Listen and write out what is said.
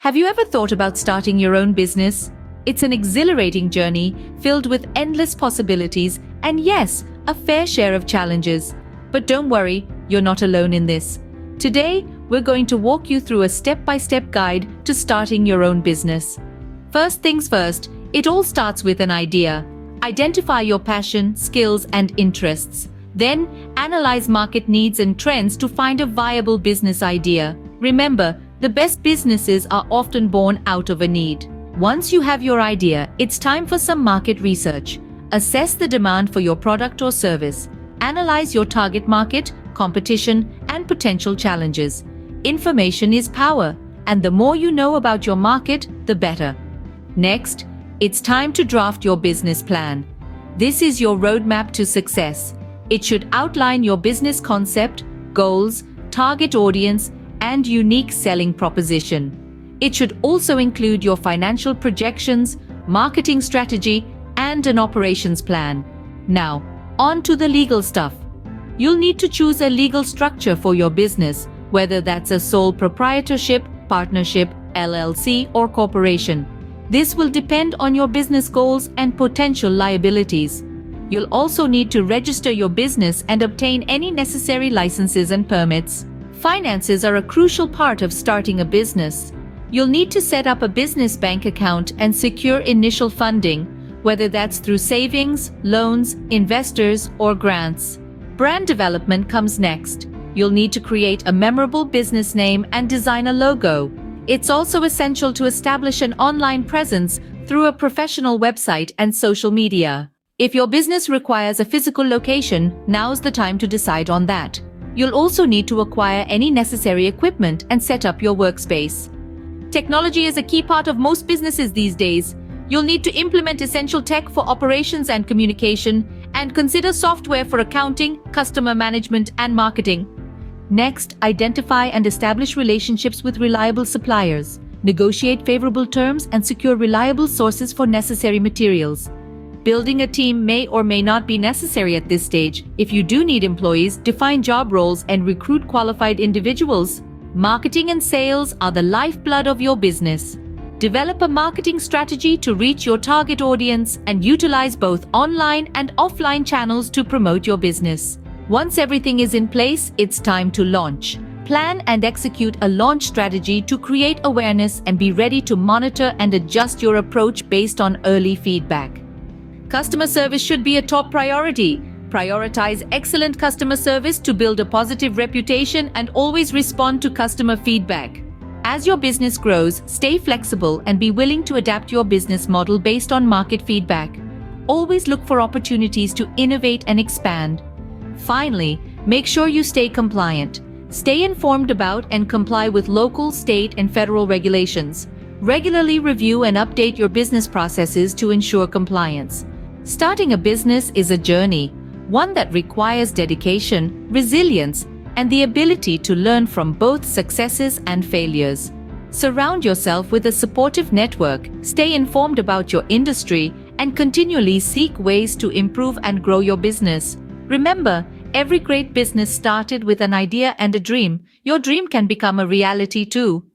Have you ever thought about starting your own business? It's an exhilarating journey filled with endless possibilities and yes, a fair share of challenges. But don't worry, you're not alone in this. Today, we're going to walk you through a step-by-step guide to starting your own business. First things first, it all starts with an idea. Identify your passion, skills, and interests. Then, analyze market needs and trends to find a viable business idea. Remember, the best businesses are often born out of a need. Once you have your idea, it's time for some market research. Assess the demand for your product or service. Analyze your target market, competition, and potential challenges. Information is power, and the more you know about your market, the better. Next, it's time to draft your business plan. This is your roadmap to success. It should outline your business concept, goals, target audience, and unique selling proposition. It should also include your financial projections, marketing strategy, and an operations plan. Now, on to the legal stuff. You'll need to choose a legal structure for your business, whether that's a sole proprietorship, partnership, LLC, or corporation. This will depend on your business goals and potential liabilities. You'll also need to register your business and obtain any necessary licenses and permits. Finances are a crucial part of starting a business. You'll need to set up a business bank account and secure initial funding, whether that's through savings, loans, investors, or grants. Brand development comes next. You'll need to create a memorable business name and design a logo. It's also essential to establish an online presence through a professional website and social media. If your business requires a physical location, now's the time to decide on that. You'll also need to acquire any necessary equipment and set up your workspace. Technology is a key part of most businesses these days. You'll need to implement essential tech for operations and communication, and consider software for accounting, customer management, and marketing. Next, identify and establish relationships with reliable suppliers. Negotiate favorable terms and secure reliable sources for necessary materials. Building a team may or may not be necessary at this stage. If you do need employees, define job roles and recruit qualified individuals. Marketing and sales are the lifeblood of your business. Develop a marketing strategy to reach your target audience and utilize both online and offline channels to promote your business. Once everything is in place, it's time to launch. Plan and execute a launch strategy to create awareness and be ready to monitor and adjust your approach based on early feedback. Customer service should be a top priority. Prioritize excellent customer service to build a positive reputation and always respond to customer feedback. As your business grows, stay flexible and be willing to adapt your business model based on market feedback. Always look for opportunities to innovate and expand. Finally, make sure you stay compliant. Stay informed about and comply with local, state, and federal regulations. Regularly review and update your business processes to ensure compliance. Starting a business is a journey, one that requires dedication, resilience, and the ability to learn from both successes and failures. Surround yourself with a supportive network, stay informed about your industry, and continually seek ways to improve and grow your business. Remember, every great business started with an idea and a dream. Your dream can become a reality too.